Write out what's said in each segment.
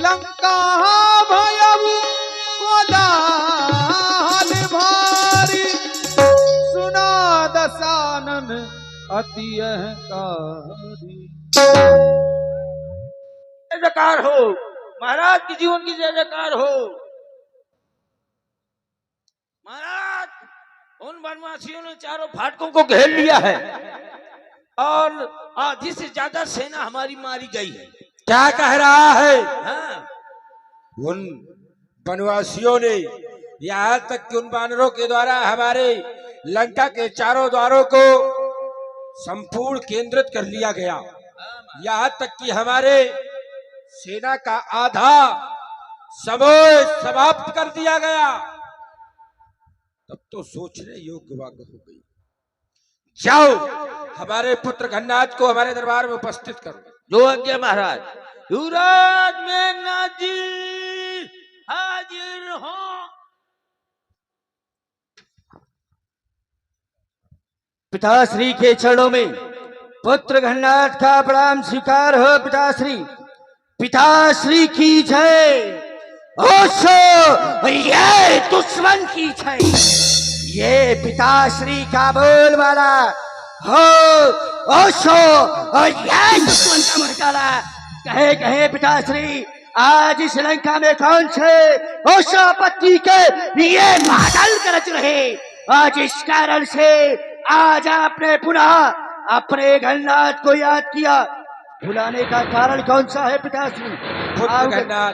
लंका भयउ कोलाहल भारी, सुना दशानन अति अहंकारी। जय जयकार हो महाराज की, जीवन की जय जयकार हो महाराज। उन वनवासियों ने चारों फाटकों को घेर लिया है और आधी से ज्यादा सेना हमारी मारी गई है। क्या कह रहा है? हाँ। उन वनवासियों ने, यहाँ तक कि उन वानरों के द्वारा हमारे लंका के चारों द्वारों को संपूर्ण केंद्रित कर लिया गया। यहाँ तक कि हमारे सेना का आधा समय समाप्त कर दिया गया। तब तो सोचने योग्य बात हो गई। जाओ हमारे पुत्र घन्नाथ को हमारे दरबार में उपस्थित करो। जो आज्ञा महाराज। युवराज में नाजिर हाजिर हो। पिताश्री के चरणों में पुत्र घन्नाथ का प्रणाम स्वीकार हो। पिताश्री, पिताश्री की जय। ओशो ये दुश्मन की जय। ये पिताश्री का बोलबाला हो। ओशो और ये दुश्मन का मुरकाला। कहे कहे पिताश्री, आज इस लंका में कौन से ओशो आपत्ति के ये बादल गरज रहे। आज इस कारण से आज आपने पुनः अपने घन्नाथ को याद किया। बुलाने का कारण कौन सा है पिताश्री? पुत्र घन्नाथ,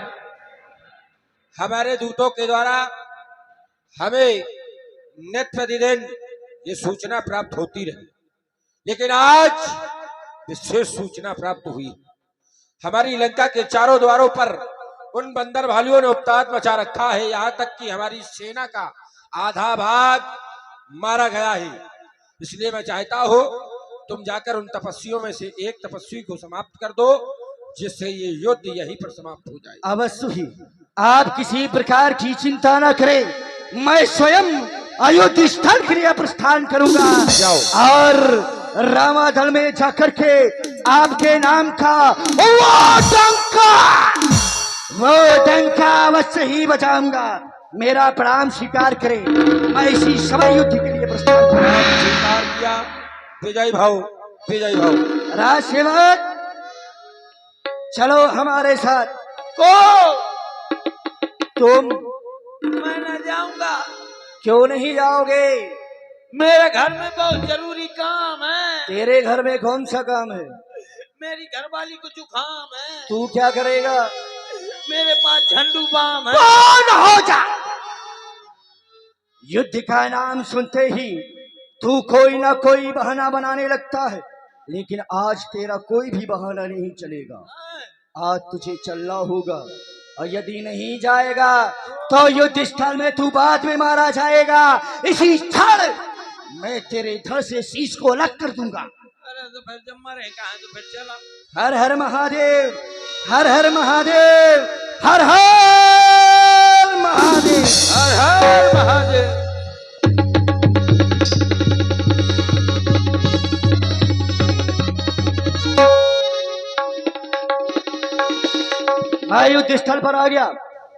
हमारे दूतों के द्वारा हमें नित्य प्रतिदिन ये सूचना प्राप्त होती रही, लेकिन आज विशेष सूचना प्राप्त हुई। हमारी लंका के चारों द्वारों पर उन बंदर भालुओं ने उत्पात मचा रखा है। यहाँ तक कि हमारी सेना का आधा भाग मारा गया है। इसलिए मैं चाहता हूँ तुम जाकर उन तपस्वियों में से एक तपस्वी को समाप्त कर दो, जिससे ये युद्ध यहीं पर समाप्त हो जाए। अवश्य ही, आप किसी प्रकार की चिंता न करें। मैं स्वयं अयोध्या स्थल के लिए प्रस्थान करूंगा। जाओ। और रामादल में जाकर के आपके नाम का वो डंका अवश्य ही बजाऊंगा। मेरा प्रणाम स्वीकार करें। मैं इसी समय युद्ध के लिए प्रस्थान करूंगा। स्वीकार किया। विजय भाव, विजय भाव। राजसेवक, चलो हमारे साथ। को तुम? मैं न जाऊंगा। क्यों नहीं जाओगे? मेरे घर में बहुत जरूरी काम है। तेरे घर में कौन सा काम है? मेरी घरवाली को जुकाम है। तू क्या करेगा? मेरे पास झंडू बाम है। कौन हो जा? युद्ध का नाम सुनते ही तू कोई ना कोई बहाना बनाने लगता है, लेकिन आज तेरा कोई भी बहाना नहीं चलेगा। आज तुझे चलना होगा, और यदि नहीं जाएगा तो युद्ध स्थल में तू बाद में मारा जाएगा। इसी क्षण मैं तेरे धड़ से शीश को अलग कर दूंगा। अरे तो फिर जब मरे कहाँ तो फिर चला। हर हर महादेव, हर हर महादेव, हर हर महादेव, हर हर महादेव। मैं युद्ध स्थल पर आ गया,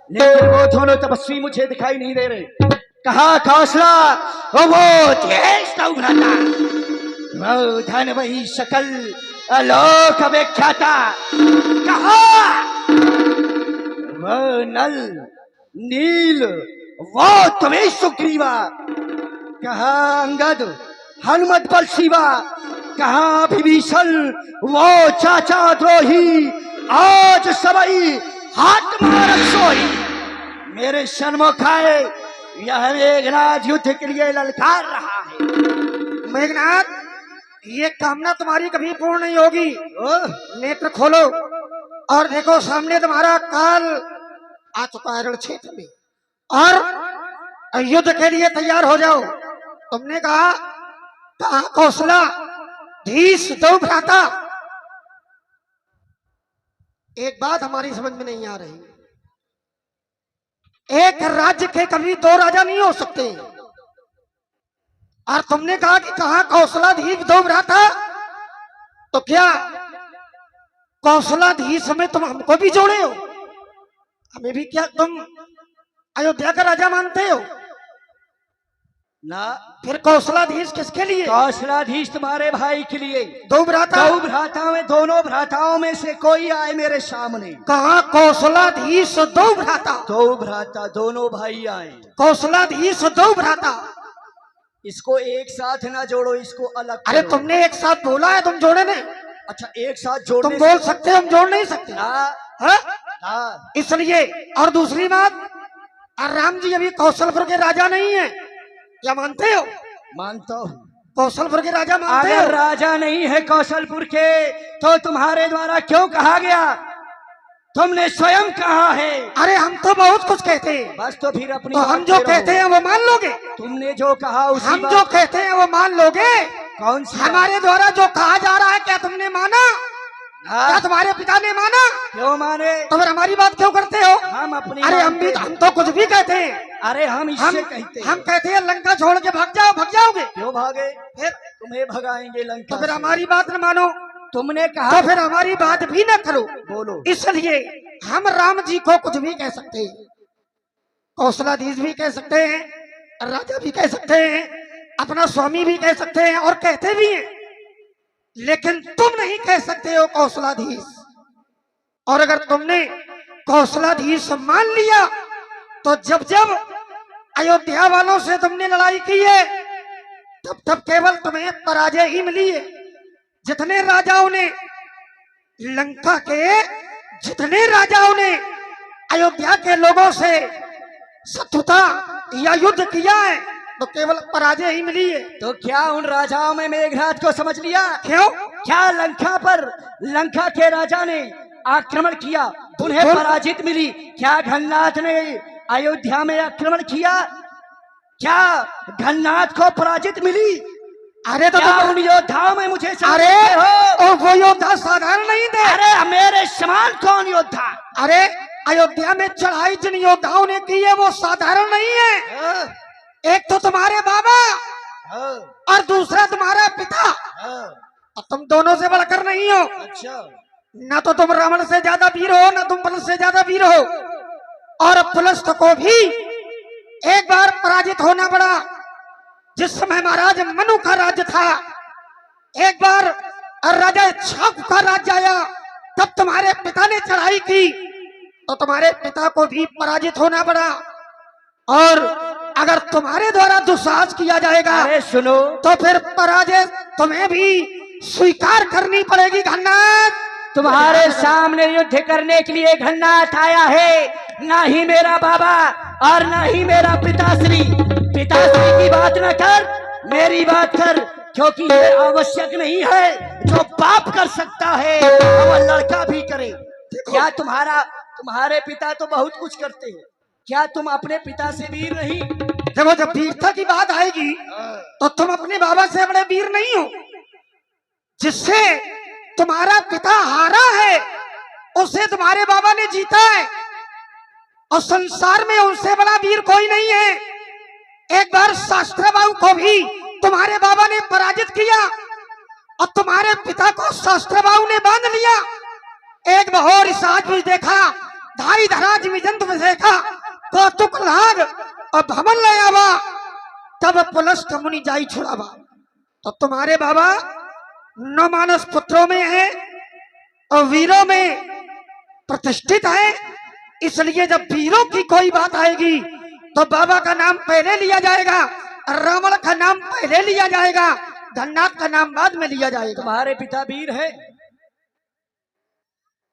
लेकिन वो दोनों तपस्वी मुझे दिखाई नहीं दे रहे। कहा कौशला? वो तेज तो उभराता, वो धन वही सकल अलोक व्याख्याता। कहा वो नल नील, वो तुम्हें सुग्रीवा। कहा अंगद हनुमत बल शिवा। कहा विभीषण वो चाचा द्रोही, आज सबई हाथ मार सोई। मेरे सन्मुख आए, यह मेघनाथ युद्ध के लिए ललकार रहा है। मेघनाथ, ये कामना तुम्हारी कभी पूर्ण नहीं होगी। नेत्र खोलो और देखो, सामने तुम्हारा काल आ चुका है रण क्षेत्र में, और युद्ध के लिए तैयार हो जाओ। तुमने कहा कौशला धीस दो भ्राता। एक बात हमारी समझ में नहीं आ रही। एक राज्य के कभी दो राजा नहीं हो सकते, और तुमने कहा कि कहा कौशलाधीश दो भ्राता, तो क्या कौशलाधीश में तुम हमको भी जोड़े हो? हमें भी क्या तुम अयोध्या का राजा मानते हो? ना, फिर कौशलाधीश किसके लिए? कौशलाधीश तुम्हारे भाई के लिए। दो भ्राता? दो भ्राता में, दोनों भ्राताओं में से कोई आए मेरे सामने। कहा कौशलाधीश दो भ्राता? दो भ्राता, दोनों भाई आए। कौशलाधीश दो भ्राता? इसको एक साथ ना जोड़ो, इसको अलग अरे करो। तुमने एक साथ बोला है, तुम जोड़े नहीं। अच्छा, एक साथ जोड़ने तुम बोल सकते हो, हम जोड़ नहीं सकते। ना, हाँ? ना, इसलिए। और दूसरी बात, राम जी अभी कौशलपुर के राजा नहीं है, क्या मानते हो? मानता हूँ। कौशलपुर के राजा मानते अगर हो? राजा नहीं है कौशलपुर के, तो तुम्हारे द्वारा क्यों कहा गया? तुमने स्वयं कहा है। अरे हम तो बहुत कुछ कहते हैं। बस तो फिर अपनी तो बात हम जो पे रहो। कहते हैं वो मान लोगे? तुमने जो कहा उसी हम बात। जो कहते हैं वो मान लोगे? कौन सी बात? हमारे द्वारा जो कहा जा रहा है, क्या तुमने माना? हाँ? क्या तुम्हारे पिता ने माना? क्यों माने? तो फिर हमारी बात क्यों करते हो? हम अपनी अरे हम मानते भी, हैं। हम तो कुछ भी कहते हैं। अरे हम इससे हम कहते हैं। हम कहते हैं लंका छोड़ के भाग जाओ, भाग जाओगे? क्यों भागे? फिर तुम्हें भगाएंगे लंका तो फिर से। हमारी बात न मानो, तुमने तो कहा। फिर हमारी बात भी न करो। बोलो। इसलिए हम राम जी को कुछ भी कह सकते हैं, कौशलाधीश भी कह सकते हैं, राजा भी कह सकते हैं, अपना स्वामी भी कह सकते हैं, और कहते भी हैं। लेकिन तुम नहीं कह सकते हो कौशलाधीश। और अगर तुमने कौशलाधीश मान लिया, तो जब जब अयोध्या वालों से तुमने लड़ाई की है, तब तब केवल तुम्हें पराजय ही मिली है। जितने राजाओं ने लंका के, जितने राजाओं ने अयोध्या के लोगों से शत्रुता या युद्ध किया है, तो केवल पराजय ही मिली है। तो क्या उन राजाओं में मेघनाथ को समझ लिया? क्यों? क्या लंका पर, लंका के राजा ने आक्रमण किया, उन्हें बिल्कुल। पराजित मिली? क्या घननाथ ने अयोध्या में आक्रमण किया? क्या घननाथ को पराजित मिली? अरे तो क्या तुम, उन योद्धाओं में मुझे समझते अरे हो? और वो योद्धा साधारण नहीं थे। अरे मेरे समान कौन योद्धा? अरे अयोध्या में चढ़ाई जिन योद्धाओं ने की है, वो साधारण नहीं है। एक तो तुम्हारे बाबा, और दूसरा तुम्हारा पिता, और तुम दोनों से बढ़कर नहीं हो। अच्छा, ना तो तुम रावण से ज्यादा वीर हो, ना तुम पुलस्त से ज्यादा वीर हो। और पुलस्त को भी एक बार पराजित होना पड़ा, जिस समय महाराज मनु का राज्य था। एक बार राजा इक्ष्वाकु का राज्य आया, तब तुम्हारे पिता ने चढ़ाई की, तो तुम्हारे पिता को भी पराजित होना पड़ा। और अगर तुम्हारे द्वारा दुस्साहस किया जाएगा, अरे सुनो, तो फिर पराजय तुम्हें भी स्वीकार करनी पड़ेगी। घननाथ, तुम्हारे सामने युद्ध करने के लिए घननाथ आया है, ना ही मेरा बाबा और ना ही मेरा पिताश्री। पिताश्री की बात न कर, मेरी बात कर, क्योंकि ये आवश्यक नहीं है। जो पाप कर सकता है वो लड़का भी करे। क्या तुम्हारे पिता तो बहुत कुछ करते हैं, क्या तुम अपने पिता से वीर नहीं? देखो जब वीरता की बात आएगी, तो तुम अपने बाबा से बड़े वीर नहीं हो। जिससे तुम्हारा पिता हारा है, उसे तुम्हारे बाबा ने जीता है, और संसार में उनसे बड़ा वीर कोई नहीं है। एक बार शास्त्रबाहु को भी तुम्हारे बाबा ने पराजित किया, और तुम्हारे पिता को शास्त्रबाहु ने बांध लिया। एक बहोर साज भी देखा, धाई धराज विजंत में देखा, कौतुक लाग और भवन ले आवा, तब पुलस्त मुनि जाई छुड़ावा। तो तुम्हारे बाबा 9 मानस पुत्रों में है और वीरों में प्रतिष्ठित है। इसलिए जब वीरों की कोई बात आएगी, तो बाबा का नाम पहले लिया जाएगा, रावण का नाम पहले लिया जाएगा, घननाथ का नाम बाद में लिया जाएगा। तुम्हारे पिता वीर है?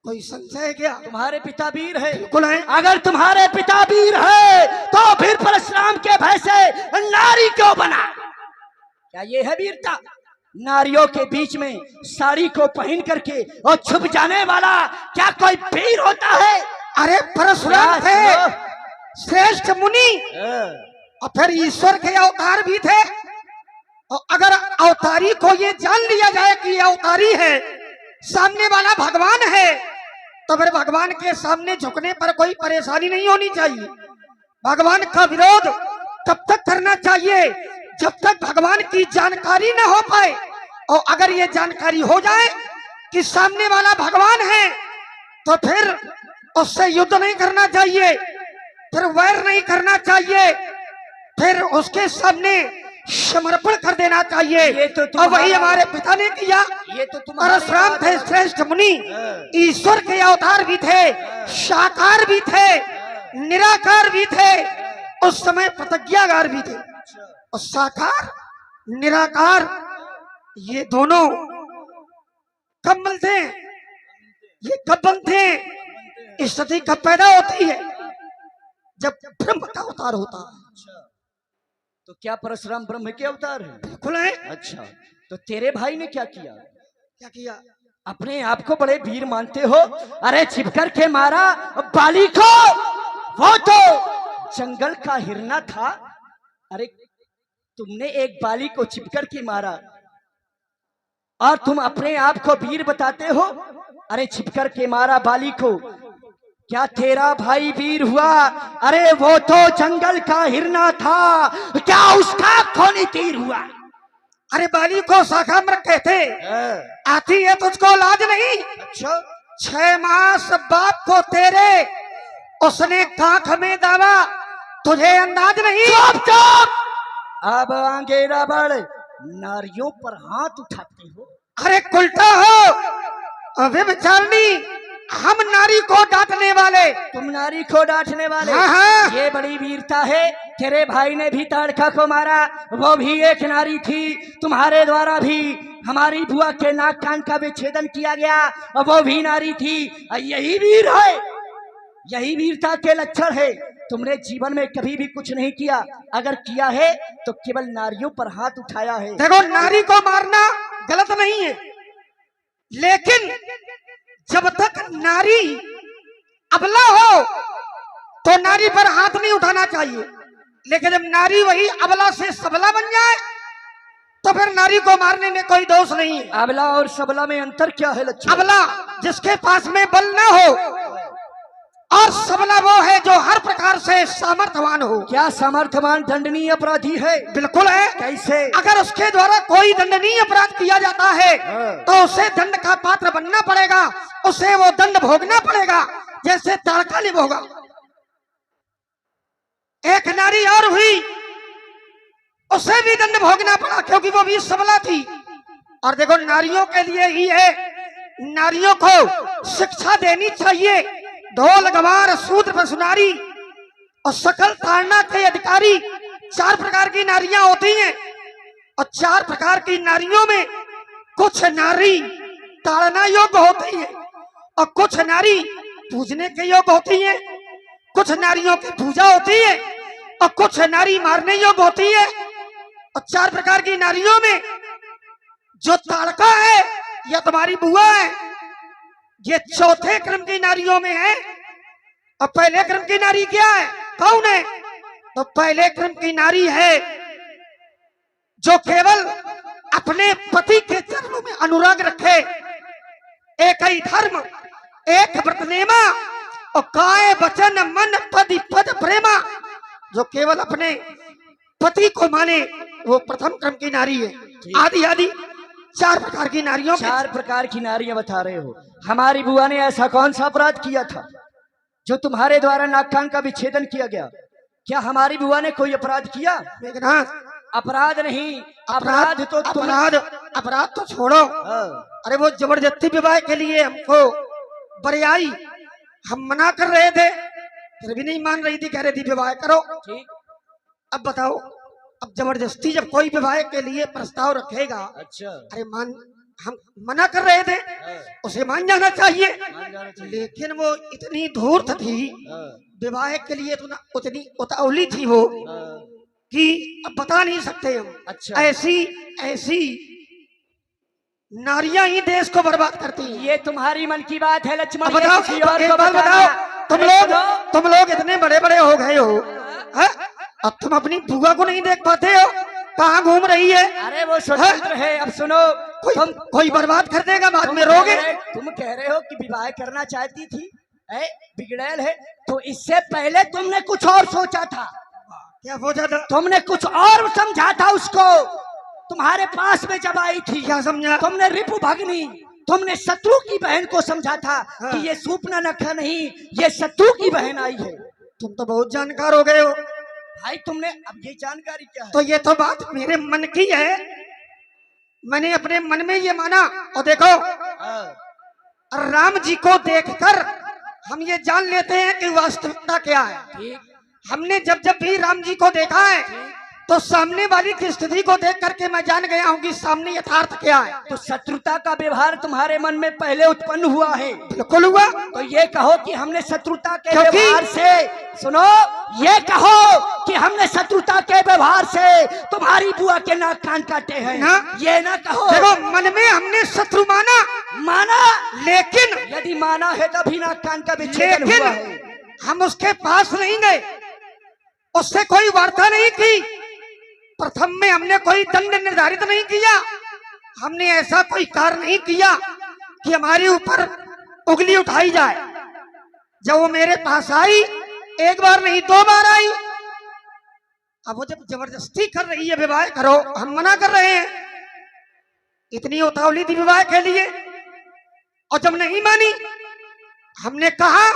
कोई संशय है क्या? तुम्हारे पिता वीर है? बिल्कुल है। अगर तुम्हारे पिता वीर है, तो फिर परशुराम के भय से नारी क्यों बना? क्या ये है वीरता? नारियों के बीच में साड़ी को पहन करके और छुप जाने वाला क्या कोई वीर होता है? अरे परशुराम थे श्रेष्ठ मुनि, और फिर ईश्वर के अवतार भी थे। और अगर अवतारी को ये जान लिया जाए कि ये अवतारी है, सामने वाला भगवान है, तो फिर भगवान के सामने झुकने पर कोई परेशानी नहीं होनी चाहिए। भगवान का विरोध तब तक करना चाहिए जब तक भगवान की जानकारी न हो पाए। और अगर ये जानकारी हो जाए कि सामने वाला भगवान है, तो फिर उससे युद्ध नहीं करना चाहिए, फिर वैर नहीं करना चाहिए, फिर उसके सामने समर्पण कर देना चाहिए। ये तो और वही तुम्हारा- हमारे पिता ने किया। ये तो तुम्हारी परशुराम बात थे है। श्रेष्ठ मुनि, ईश्वर के अवतार भी थे, साकार भी थे, निराकार भी थे, उस समय प्रतिज्ञाकार भी थे। और साकार निराकार ये दोनों कब मिलते हैं? ये कब बनते हैं? स्थिति कब पैदा होती है? जब ब्रह्म का अवतार होता है। तो क्या परशुराम ब्रह्म के अवतार है? बिल्कुल है। अच्छा, तो तेरे भाई ने क्या किया? क्या किया? अपने आप को बड़े वीर मानते हो, अरे छिपकर के मारा बाली को। वो तो जंगल का हिरना था। अरे तुमने एक बाली को छिपकर के मारा और तुम अपने आप को वीर बताते हो। अरे छिपकर के मारा बाली को, क्या तेरा भाई वीर हुआ? अरे वो तो जंगल का हिरना था, क्या उसका खूनी तीर हुआ? अरे बाली को शाखाम्बर कहते। आती है तुझको लाज नहीं? अच्छा, 6 मास बाप को तेरे उसने कांख में दावा, तुझे अंदाज नहीं? चुप चुप, अब आगे ना बढ़, नारियों पर हाथ उठाते हो। अरे उल्टा हो अबे बेचारनी, हम नारी को डांटने वाले। तुम नारी को डांटने वाले? हाँ, हाँ। ये बड़ी वीरता है। तेरे भाई ने भी ताड़का को मारा, वो भी एक नारी थी। तुम्हारे द्वारा भी हमारी बुआ के नाक कान का विच्छेदन किया गया, और वो भी नारी थी। यही वीर है, यही वीरता के लक्षण है। तुमने जीवन में कभी भी कुछ नहीं किया, अगर किया है तो केवल नारियों पर हाथ उठाया है। देखो नारी को मारना गलत नहीं है, लेकिन जब तक नारी अबला हो तो नारी पर हाथ नहीं उठाना चाहिए। लेकिन जब नारी वही अबला से सबला बन जाए तो फिर नारी को मारने में कोई दोष नहीं है। अबला और सबला में अंतर क्या है लक्ष्मण? अबला जिसके पास में बल ना हो, और सबला वो है जो हर प्रकार से सामर्थ्यवान हो। क्या सामर्थ्यवान दंडनीय अपराधी है? बिल्कुल है। कैसे? अगर उसके द्वारा कोई दंडनीय अपराध किया जाता है तो उसे दंड का पात्र बनना पड़ेगा, उसे वो दंड भोगना पड़ेगा, जैसे ताड़का ने भोगा। एक नारी और हुई, उसे भी दंड भोगना पड़ा क्योंकि वो भी सबला थी। और देखो नारियों के लिए ही है, नारियों को शिक्षा देनी चाहिए। ढोल गवार शूद्र पशुनारी और सकल ताड़ना के अधिकारी 4 प्रकार की नारियां होती हैं। और 4 प्रकार की नारियों में कुछ नारी ताड़ना योग्य होती है, और कुछ नारी पूजने के योग्य होती है, कुछ नारियों की पूजा होती है, और कुछ नारी मारने योग्य होती है। और 4 प्रकार की नारियों में जो ताड़का है या तुम्हारी बुआ है, ये चौथे क्रम की नारियों में है। और पहले क्रम की नारी क्या है? कौन है? तो पहले क्रम की नारी है जो केवल अपने पति के चरणों में अनुराग रखे, एक ही धर्म, एक व्रत नेमा, और काय वचन मन पद पद प्रेमा, जो केवल अपने पति को माने, वो प्रथम क्रम की नारी है। आदि आदि 4 प्रकार की नारियों के 4 प्रकार की नारियां बता रहे हो। हमारी बुआ ने ऐसा कौन सा अपराध किया था जो तुम्हारे द्वारा नाक कान का विच्छेदन किया गया? क्या हमारी बुआ ने कोई अपराध किया? मेघनाथ, अपराध नहीं, अपराध तो तुम। अपराध तो छोड़ो। हाँ। अरे वो जबरदस्ती विवाह के लिए हमको बरियाई, हम मना कर रहे थे, फिर भी नहीं मान रही थी, कह रही थी विवाह करो। ठीक। अब बताओ, अब जबरदस्ती जब कोई विवाह के लिए प्रस्ताव रखेगा, अच्छा, अरे हम मना कर रहे थे, उसे मान जाना चाहिए। मान जाना चाहिए। लेकिन वो इतनी धूर्त थी, विवाह के लिए उतनी उतावली थी वो, कि अब बता नहीं सकते हम। अच्छा। ऐसी ऐसी नारियां ही देश को बर्बाद करती हैं। ये तुम्हारी मन की बात है लक्ष्मण। अब बताओ, ये किसी और एक को बात बताना। बताओ, तुम लोग इतने बड़े बड़े हो गए हो, हैं? अब तुम अपनी बुआ को नहीं देख पाते हो, कहाँ घूम रही है? अरे वो स्वतंत्र है। अब सुनो, कोई बर्बाद कर देगा, बाद में रोगे। तुम कह रहे हो कि विवाह करना चाहती थी, बिगड़ैल है, तो इससे पहले तुमने कुछ और सोचा था। क्या सोचा था? तुमने कुछ और समझा था उसको। तुम्हारे पास में जब आई थी, क्या समझा? तुमने रिपु भगनी तुमने शत्रु की बहन को समझा था हाँ। कि ये सूपनानखा नहीं, ये शत्रु की बहन आई है। तुम तो बहुत जानकार हो गए हो। भाई तुमने अब ये जानकारी क्या है? तो ये तो बात मेरे मन की है, मैंने अपने मन में ये माना। और देखो, राम जी को देखकर हम ये जान लेते हैं कि वास्तविकता क्या है। ठीक। हमने जब जब भी राम जी को देखा है तो सामने वाली की स्थिति को देख करके मैं जान गया हूँ कि सामने यथार्थ क्या है। तो शत्रुता का व्यवहार तुम्हारे मन में पहले उत्पन्न हुआ है। बिल्कुल हुआ। तो ये कहो कि हमने शत्रुता के क्योंकि- व्यवहार से, सुनो, ये कहो कि हमने शत्रुता के व्यवहार से तुम्हारी बुआ के नाक कान काटे हैं ना। ये ना कहो। देखो, मन में हमने शत्रु माना, लेकिन यदि माना है तभी नाक कान का विच्छेदन हुआ है। लेकिन हम उसके पास नहीं गए, उससे कोई वार्ता नहीं की। प्रथम में हमने कोई दंड निर्धारित नहीं किया, हमने ऐसा कोई कार्य नहीं किया कि हमारे ऊपर उंगली उठाई जाए। जब वो मेरे पास आई, एक बार नहीं 2 बार आई। अब वो जब जबरदस्ती कर रही है विवाह करो, हम मना कर रहे हैं, इतनी उतावली थी विवाह के लिए। और जब नहीं मानी, हमने कहा,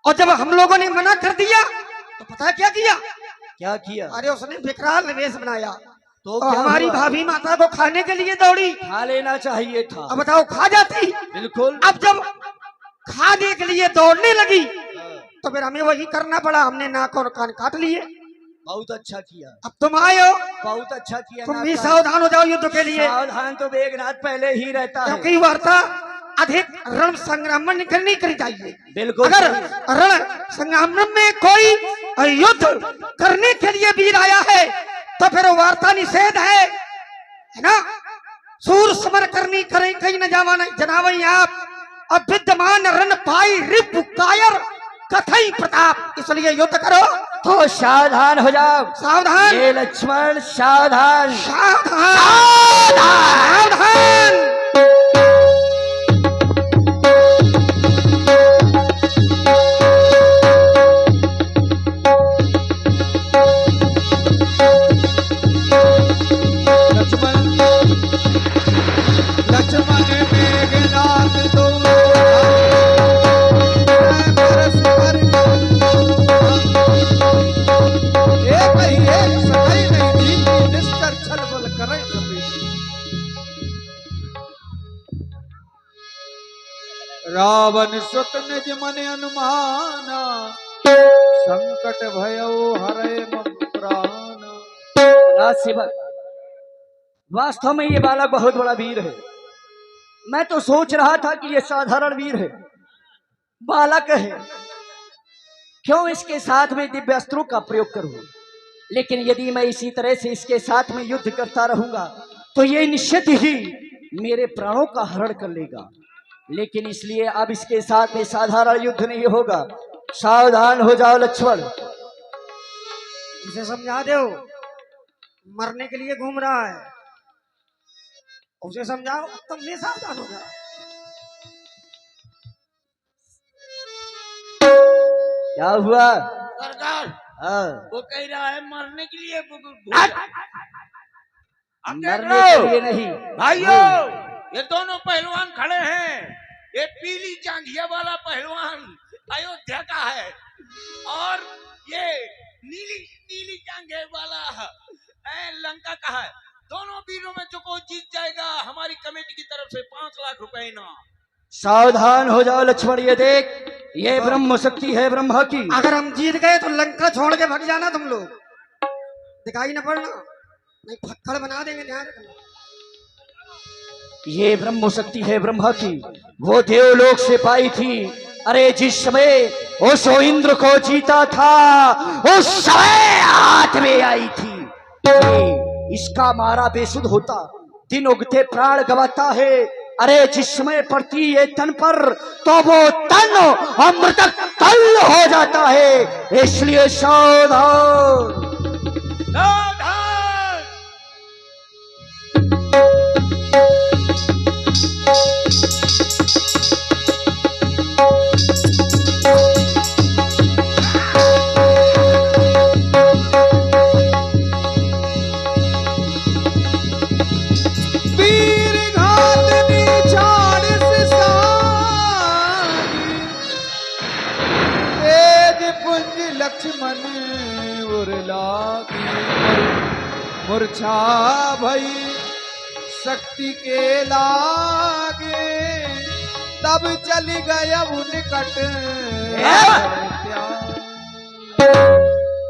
और जब हम लोगों ने मना कर दिया तो पता क्या किया? क्या किया? अरे उसने विकराल निवेश बनाया, तो और क्या हमारी हुआ? भाभी माता को खाने के लिए दौड़ी। खा लेना चाहिए था। अब बताओ, खा जाती। बिल्कुल। अब जब खाने के लिए दौड़ने लगी तो फिर हमें वही करना पड़ा, हमने नाक और कान काट लिए। बहुत अच्छा किया। अब तुम आए हो, बहुत अच्छा किया। तुम नाक भी कान- सावधान हो जाओ युद्ध के लिए, सावधान तो मेघनाथ पहले ही रहता है। क्योंकि वार्ता अधिक रण संग्राम में नहीं करनी चाहिए। बिल्कुल अगर सही। रण संग्राम में कोई युद्ध करने के लिए वीर आया है तो फिर वार्ता निषेध है ना। सूर समर करनी करें कहीं न जावा नहीं जनावई आप, अब विद्यमान रण पाई रिपु कायर कथई प्रताप, इसलिए युद्ध करो। तो सावधान हो जाओ। सावधान, ये लक्ष्मण सावधान। सावधान, सावधान। लक्ष्मण मेघनाथ दो परस पर एक ही एक सही नहीं जीती, निष्ठर छल बल करे सभी। रावण सुत निज मन अनुमाना, संकट भयो हरे मम प्राण। राजसेवक, वास्तव में ये बालक बहुत बड़ा वीर है। मैं तो सोच रहा था कि ये साधारण वीर है, बालक है, क्यों इसके साथ में दिव्य अस्त्रों का प्रयोग करूं। लेकिन यदि मैं इसी तरह से इसके साथ में युद्ध करता रहूंगा तो ये निश्चित ही मेरे प्राणों का हरण कर लेगा। लेकिन इसलिए अब इसके साथ में साधारण युद्ध नहीं होगा। सावधान हो जाओ लक्ष्मण। इसे समझा दो, मरने के लिए घूम रहा है, उसे समझाओ, तुम भी सावधान हो जाओ। क्या हुआ? सरदार, हाँ, वो कह रहा है मरने के लिए मरने के लिए नहीं। भाइयों, ये दोनों पहलवान खड़े हैं। ये पीली जांघिया वाला पहलवान अयोध्या का है, और ये नीली नीली जांघे वाला लंका का है। दोनों वीरों में जो कोई जीत जाएगा, हमारी कमेटी की तरफ से 5 लाख रुपए इनाम। सावधान हो जाओ लक्ष्मण। ये देख, ये ब्रह्म शक्ति है ब्रह्मा की। अगर हम जीत गए तो लंका छोड़ के भाग जाना तुम लोग, दिखाई न पड़ना, नहीं फक्कड़ बना देंगे, ध्यान रखना। ये ब्रह्म शक्ति है ब्रह्मा की, वो देवलोक से पाई थी। अरे जिस समय उस इंद्र को जीता था, उस समय हाथ में आई थी। ये इसका मारा बेसुध होता, दिन उगते प्राण गवाता है। अरे जिस समय पड़ती ये तन पर तो वो तन अमृत तल हो जाता है। इसलिए सावधान। सावधान! वीर घात नीच की मूर्छा भई शक्ति के लागे तब चली गया निकट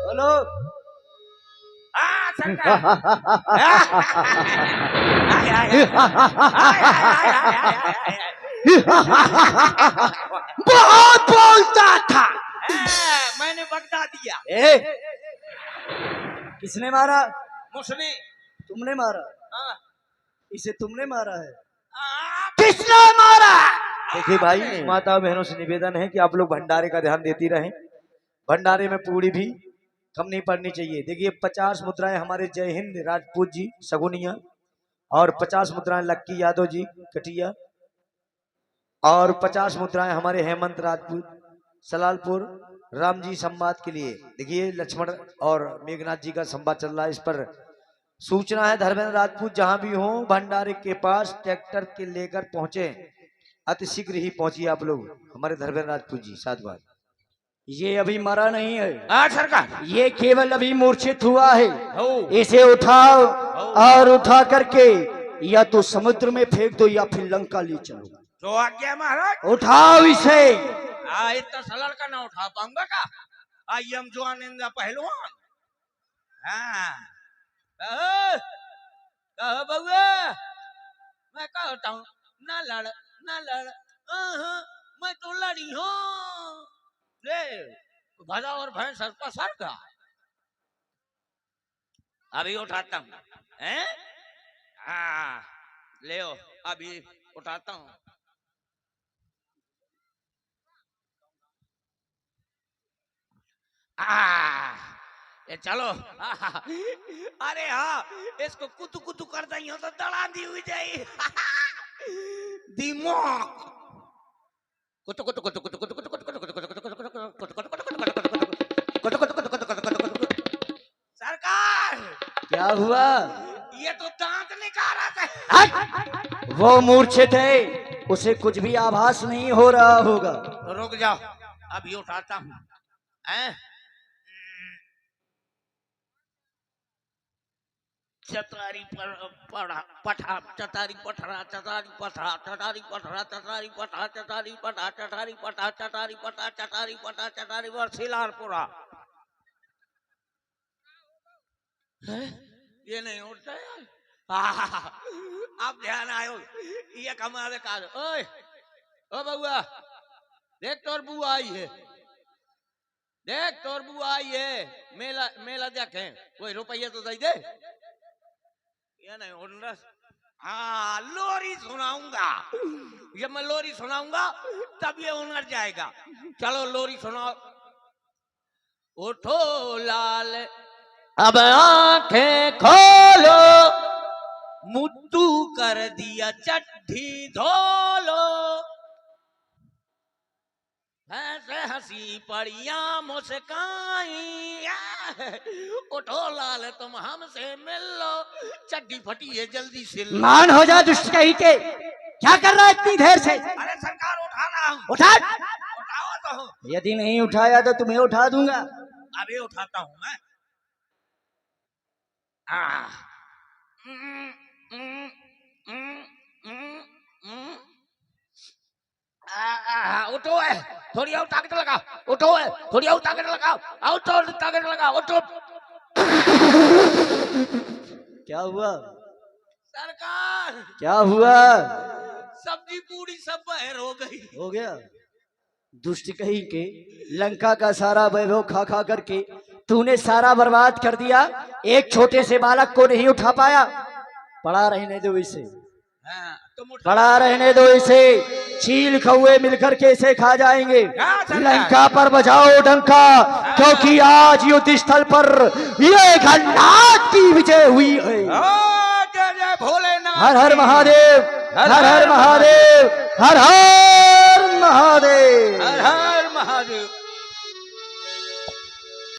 बोलो सरकार बहुत बोलता था। मैंने बगदा दिया। किसने मारा? मुझने। तुमने मारा? हाँ। इसे तुमने मारा है? किसने मारा? देखिए भाई, माता बहनों से निवेदन है कि आप लोग भंडारे का ध्यान देती रहें। भंडारे में पूरी भी कम नहीं पड़नी चाहिए। देखिए 50 मुद्राएं हमारे जय हिंद राजपूत जी सगुनिया, और 50 मुद्राएं लक्की यादव जी कटिया, और 50 मुद्राएं हमारे हेमंत राजपूत सलालपुर राम जी संवाद के लिए। देखिए लक्ष्मण और मेघनाथ जी का संवाद चल रहा है। इस पर सूचना है धर्मेंद्र राजपूत जहां भी हो भंडारे के पास ट्रैक्टर के लेकर पहुंचे, अति शीघ्र ही पहुंचिए आप लोग। हमारे धर्मेंद्र राजपूत जी साथ बात। ये अभी मरा नहीं है सरकार, ये केवल अभी मूर्छित हुआ है। हो। इसे उठाओ और उठा करके या तो समुद्र में फेंक दो या फिर लंका ले चलो। जो आज्ञा महाराज। उठाओ इसे। इतना सलड़ का ना उठा पाऊंगा का? आई एम जवानिंदा पहलवान। हाँ कहो बउआ, मैं कहता हूँ ना लड़ ना लड़। मैं तो लड़ी हूँ। ले भजा और भैंस पसर का अभी उठाता हूँ। हैं? हाँ ले अभी उठाता हूँ। ये चलो। अरे हाँ, इसको कुतु कुतु कर दी हो तो दड़ा दी हुई जाए। दिमाग कुतु कुतु कुतु कुतु कुतु कुतु कुतु कुतु कुतु कुतु कुतु सरकार क्या हुआ? ये तो दांत निकाल रहा था। वो मूर्छित है, उसे कुछ भी आभास नहीं हो रहा होगा। रुक जाओ, अभी उठाता हूँ। चतारी पर पढ़ा पठा चतारी पठरा चतारी पठा चतारी पठरा चतारी पठा चतारी पठा चतारी पठा चतारी पठा चतारी पठा चतारी पर सिलारपुरा। ये नहीं उठता यार। अब ध्यान आयो, ये कमाल का। ओए ओ बउआ, देख तोर बुआ आई है, देख तोर बुआ आई है। मेला मेला देखे, कोई रुपये तो दे दे। ये नहीं उड़ रहा। हाँ लोरी सुनाऊंगा, जब मैं लोरी सुनाऊंगा तब ये उनर जाएगा। चलो लोरी सुनाओ। उठो लाल अब आंखें खोलो, मुद्दू कर दिया चट्टी धोलो। ऐसे हंसी पड़िया मुस्काई। उठो लाल तुम हमसे मिल लो, चड्डी फटी है जल्दी से। मान हो जा दुष्ट कहीं के, क्या कर रहा है इतनी देर से? अरे सरकार उठा रहा हूँ। उठा। उठाओ तो। यदि नहीं उठाया तो तुम्हें उठा दूंगा। अभी उठाता हूँ मैं। उठो है, थोड़ी और ताकत लगा। उठो है, थोड़ी और ताकत लगाओ। और थोड़ी ताकत लगाओ। उठो। क्या हुआ सरकार? क्या हुआ? सब्जी पूरी सब बहर हो गई। हो गया? दुष्ट कहीं के, लंका का सारा वैभव खा खा करके तूने सारा बर्बाद कर दिया। एक छोटे से बालक को नहीं उठा पाया। पड़ा रहने दो इसे, पड़ा रहने दो इसे। चील कौए मिलकर के इसे खा जाएंगे। लंका पर बजाओ डंका, क्योंकि आज युद्ध स्थल पर ये घनाद की विजय हुई है। जय जय भोलेनाथ। हर हर महादेव, हर हर महादेव, हर हर महादेव। हर हर